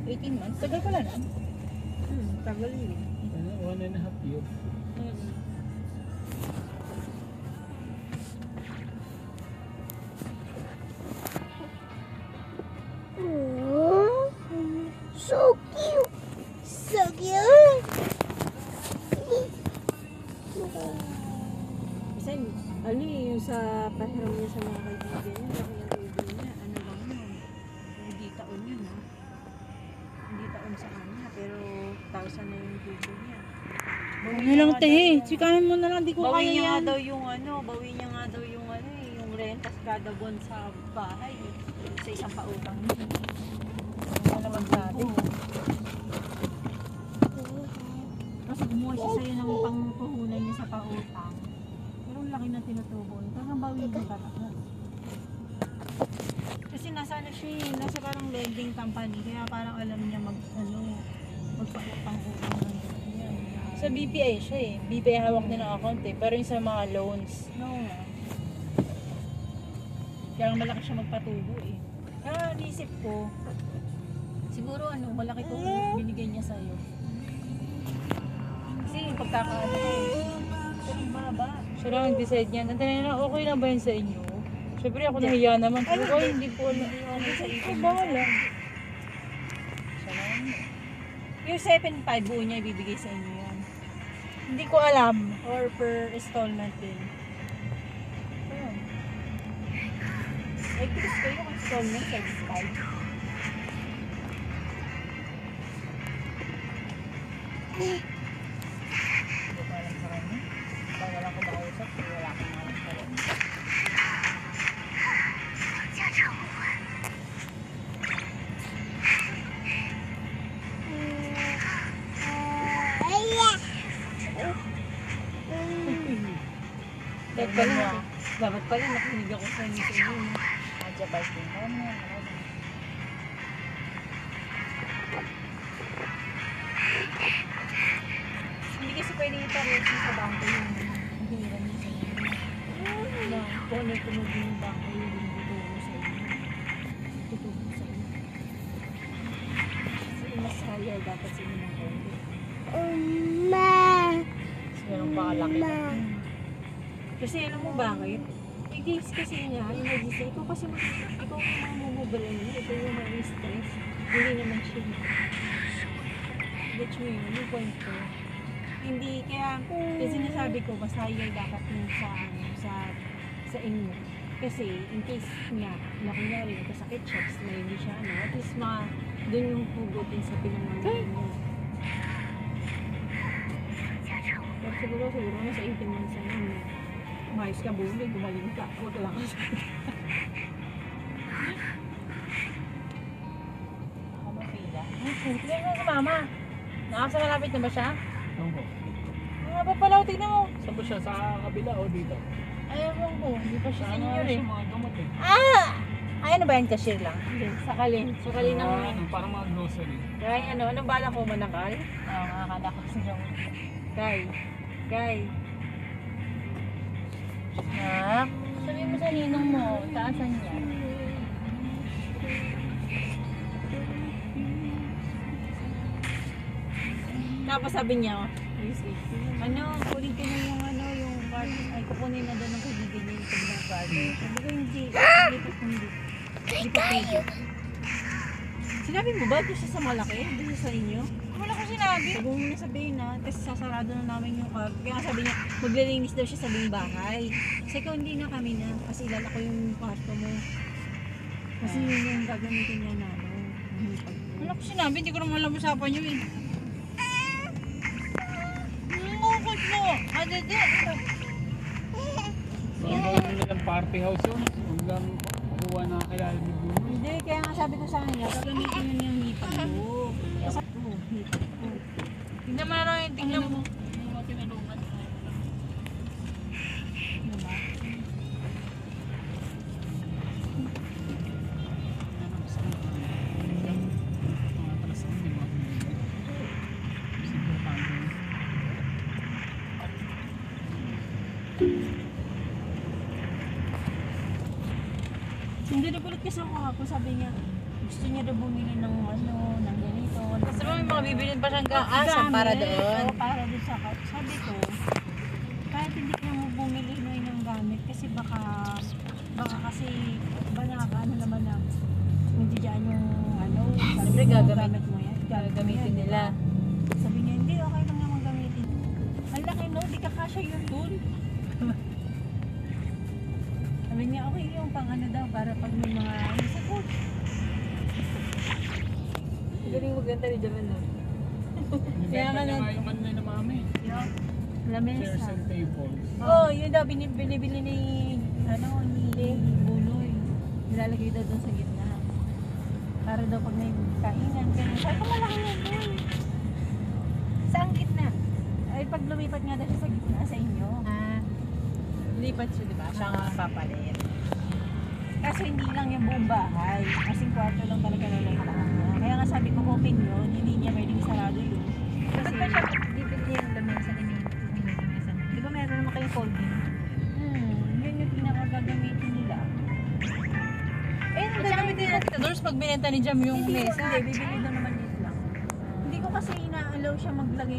18 months? Tagal pala na. Tagal yun. 1.5 year. Oh, so cute. So cute. Kasi, ano yung sa pahiram niya sa mga kaibigan niya, laki ang kaibigan niya, ano lang yun. Hindi taon yun ha. Hindi taon sa kanya, pero 1,000 na yung tubo niya. Ano lang te, sikahin mo na lang, di ko Bawi kaya niya nga yan. daw yung ano, bawi niya nga daw yung ano yung rentas kada buwan sa bahay. Sa isang pautang niya. Ano naman sabi? Kasi gumawa siya sa'yo ng pangpuhunan niya sa pautang. Pero ang laki na tinutubo. Talagang bawi niya talaga. Kasi nasa ano siya eh, nasa parang lending company. Kaya parang alam niya magpautang-utang ng yan. Sa BPI siya eh. BPI hawak niya ng account eh. Pero yung sa mga loans, No nga. Kaya malaki siya magpatubo eh. Kaya naisip ko, siguro ano, malaki itong binigay niya sa'yo. Kasi yung pagkakaano eh, pero baba. siya lang nag-decide niyan. Nandiyan na, okay lang ba yun sa inyo? Siyempre ako nahiya naman. Pero ko hindi po alam. Ano sa ipin Ay, mo? bahala. Siya lang. Yung 7.5 buo niya ibibigay sa inyo yan. Hindi ko alam. Or per installment din. Ayun. Ay, Chris, kayo yung installment 7.5. Hindi ko alam sa kanya. Baka wala ko makausap. Wala akong alam sa kanya. Dapat pala, dapat pala nakinig ako sa inyo sa inyo. Adya ba yung kanya? Hindi kasi pwede ipareho sa bangko yung hiniram niya sa inyo. Na kung ano yung tumugin yung bangko yung binibigay sa inyo. Tutubo sa inyo. Kasi mas higher dapat sa inyo ng konti. Uma. Ganun pa kalaki. Kasi alam mo bakit? I-days kasi niya, yung nag-isip, ikaw kasi ikaw yung mamumubalan niya, ikaw yung may stress. Hindi naman siya. Get mo yun, yung point ko. Hindi, kaya sinasabi ko, mas higher dapat yung sa inyo. Kasi, in case niya, na kunyari, nagkasakit siya, tapos na hindi siya, ano, at least doon yung hugutin sa pinangalan niya. Pero siguro nasa 18 months na yun. Umayos ka, bumili, gumaling ka. Huwag lang ka sa Ako mapila. Tignan mo si mama. Nakasa malapit na ba siya? Ano po? Nga ba pala? Tignan mo. Saan ba siya? Sa kabila o dito? Ayaw ko. Hindi pa siya Sa ano senior siya eh. mga gamot eh. Ay, ano ba yan? Cashier lang? Sakalin. Sakalin ng Ano, parang mga grocery. Kay anong bala ko manakal? Oo, nakakala ko siya. Kay. Nak, sabihin mo sa ninong mo, taasan niya. Tapos sabi niya, ano, kunin ko na yung yung card. Ay, kukunin na doon ng kaibigan niya yung ng card. Sabi ko, hindi pa pwede. Sinabi mo ba doon siya sa malaki? Doon siya sa inyo? Wala ko sinabi. Sabi mo na sabihin na, kasi sasarado na namin yung card. Kaya sabi niya, maglilinis daw siya sa buong bahay. Kasi kung hindi na kami na, kasi ilala ko yung kwarto mo. Kasi yun yung gagamitin niya na, Wala ko sinabi. Hindi ko naman alam usapan niyo eh. Ngukot mo. Adede. Ang gawin nilang party house yun. Hanggang makuha na kilala ni Bruno. Hindi, kaya nga sabi ko sa kanya, gagamitin yun yung hipag ko. Kasi hipag ko. Tingnan mo na lang yung tingnan mo. Yung mga tinulungan ko. Diba? Ano gusto mo? Hanggang mga talas ako, di ba? Siguro paano. Hindi nagulat kasi ako, sabi niya, gusto niya daw bumili ng ng ganito. Kasi may mga bibilin pa siyang gaasang para doon. Oo, para doon sa sabi ko, kahit hindi ka mo bumili ngayon ng gamit kasi baka kasi ano naman na hindi dyan yung ano, Siyempre, gamit mo yan. Gagamitin yan, nila. diba? Sabi niya, hindi, okay lang naman gamitin. Ang laki no, di ka kasya yun dun. Sabi niya, okay yung pang ano daw, para pag may mga ano sa coach. Galing maganda ni Jaman no? Kaya nga nga na- yung ano na mami. Yung Chairs lamesa. and tables. Oo, yun daw, binibili ni, ni Buloy. Nilalagay daw doon sa gitna. Para daw pag may kainan, kaya sabi ko malaki yan doon. Saan gitna? Ay, pag lumipat nga daw siya sa gitna, sa inyo. Lipat siya, di ba? Siya nga papalit. Kaso hindi lang yung buong bahay. Kasing kwarto lang talaga lalagyan niya. Kaya nga sabi ko, open yun. Hindi niya pwedeng sarado yun. Kasi, Bibili yung lamesa ni di ba meron naman kayong folding? Yun yung pinakagagamitin nila. At saka may tinatita doors pag binenta ni Jam yung Hindi, mesa. hindi, bibili daw naman yun lang. Hindi ko kasi ina-allow siya maglagay